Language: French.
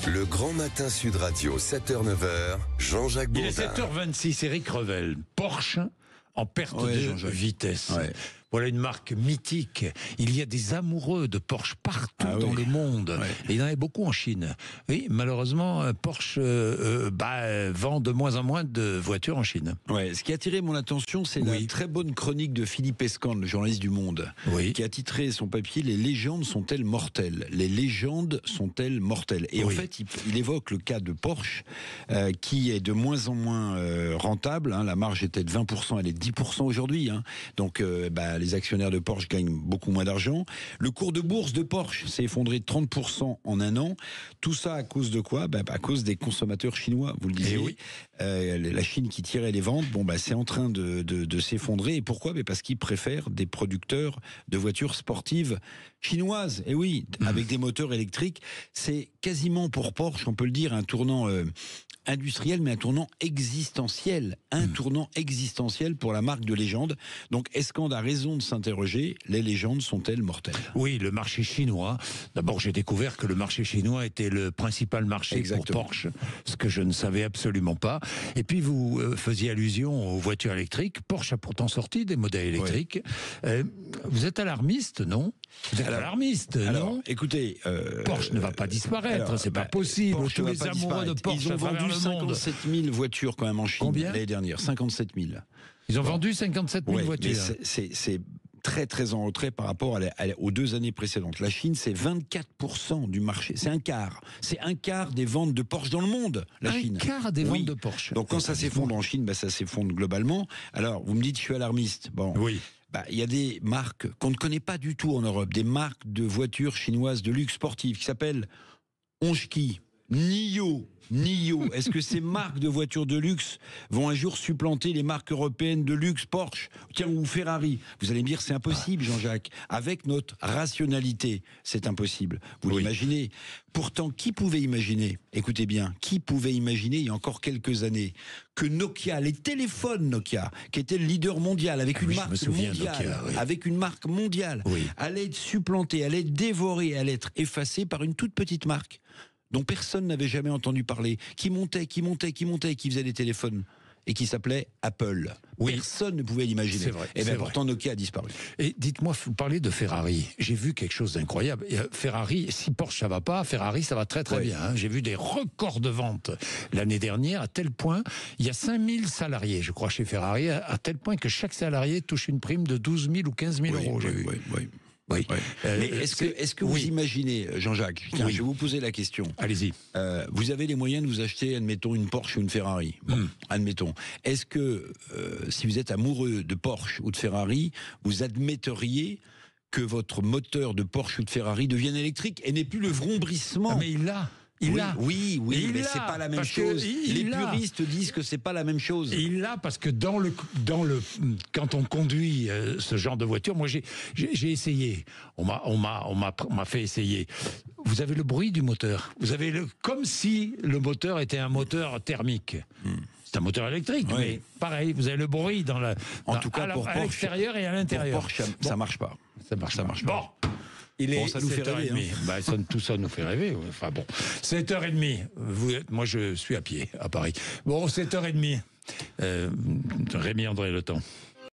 Le grand matin Sud Radio, 7h-9h, Jean-Jacques Bourdin. Il est 7h26, Éric Revel. Porsche en perte de vitesse. Ouais. Voilà une marque mythique. Il y a des amoureux de Porsche partout dans le monde. Ouais. Et il y en a beaucoup en Chine. Oui, malheureusement, Porsche vend de moins en moins de voitures en Chine. Ouais, ce qui a attiré mon attention, c'est la très bonne chronique de Philippe Escande, le journaliste du Monde, qui a titré son papier « Les légendes sont-elles mortelles ?» Les légendes sont-elles mortelles ? Et en fait, il évoque le cas de Porsche, qui est de moins en moins rentable. La marge était de 20%, elle est de 10% aujourd'hui. Donc, les actionnaires de Porsche gagnent beaucoup moins d'argent. Le cours de bourse de Porsche s'est effondré de 30% en un an. Tout ça à cause de quoi ? À cause des consommateurs chinois, vous le disiez. La Chine qui tirait les ventes, c'est en train de s'effondrer. Et pourquoi ? Parce qu'ils préfèrent des producteurs de voitures sportives chinoises. Et oui, avec des moteurs électriques. C'est quasiment pour Porsche, on peut le dire, un tournant industriel, mais un tournant existentiel. Un tournant existentiel pour la marque de légende. Donc, Escande a raison de s'interroger, les légendes sont-elles mortelles ? Oui, le marché chinois. D'abord, j'ai découvert que le marché chinois était le principal marché pour Porsche, ce que je ne savais absolument pas. Et puis, vous faisiez allusion aux voitures électriques. Porsche a pourtant sorti des modèles électriques. Vous êtes alarmiste, non ? Vous êtes alarmiste, non ? Écoutez, Porsche ne va pas disparaître, c'est pas possible. Porsche Tous les amoureux de Porsche ils ont vendu 57 000 voitures quand même en Chine l'année dernière. 57 000. Ils ont vendu 57 000 voitures. C'est très très en retrait par rapport aux 2 années précédentes. La Chine, c'est 24% du marché. C'est un quart. C'est un quart des ventes de Porsche dans le monde, la Chine. Un quart des ventes de Porsche. Donc quand ça s'effondre en Chine, ça s'effondre globalement. Alors, vous me dites, je suis alarmiste. Oui. Il y a des marques qu'on ne connaît pas du tout en Europe, des marques de voitures chinoises de luxe sportives qui s'appellent Hongqi, NIO. Est-ce que ces marques de voitures de luxe vont un jour supplanter les marques européennes de luxe Porsche, ou Ferrari ? Vous allez me dire c'est impossible, Jean-Jacques. Avec notre rationalité, c'est impossible. Vous l'imaginez ? Pourtant, qui pouvait imaginer, écoutez bien, qui pouvait imaginer il y a encore quelques années que Nokia, les téléphones Nokia, qui était le leader mondial avec une marque mondiale, avec une marque mondiale, allait être supplantée, allait être dévorée, allait être effacée par une toute petite marque dont personne n'avait jamais entendu parler, qui montait, qui faisait des téléphones, et qui s'appelait Apple. Personne ne pouvait l'imaginer. Et bien pourtant Nokia a disparu. Et dites-moi, vous parlez de Ferrari. J'ai vu quelque chose d'incroyable. Ferrari, si Porsche ça va pas, Ferrari ça va très très bien. J'ai vu des records de ventes l'année dernière, à tel point, il y a 5000 salariés, je crois, chez Ferrari, à tel point que chaque salarié touche une prime de 12 000 ou 15 000 euros. Oui. Mais est-ce que vous imaginez, Jean-Jacques, je vais vous poser la question. Allez-y. Vous avez les moyens de vous acheter, admettons, une Porsche ou une Ferrari. Admettons. Est-ce que, si vous êtes amoureux de Porsche ou de Ferrari, vous admetteriez que votre moteur de Porsche ou de Ferrari devienne électrique et n'ait plus le vrombrissement ? Mais il l'a. Oui, mais c'est pas la même chose. Les puristes disent que c'est pas la même chose. Il l'a parce que quand on conduit ce genre de voiture, moi j'ai essayé. On m'a fait essayer. Vous avez le bruit du moteur. Vous avez comme si le moteur était un moteur thermique. C'est un moteur électrique, mais pareil, vous avez le bruit en tout cas pour Porsche, à l'extérieur et à l'intérieur. Pour Porsche, ça marche pas. Ça marche pas. Bon. Ça nous fait rêver. Tout ça nous fait rêver. Enfin bon, 7h30. Moi, je suis à pied à Paris. Bon, 7h30. Rémi André Le Temps.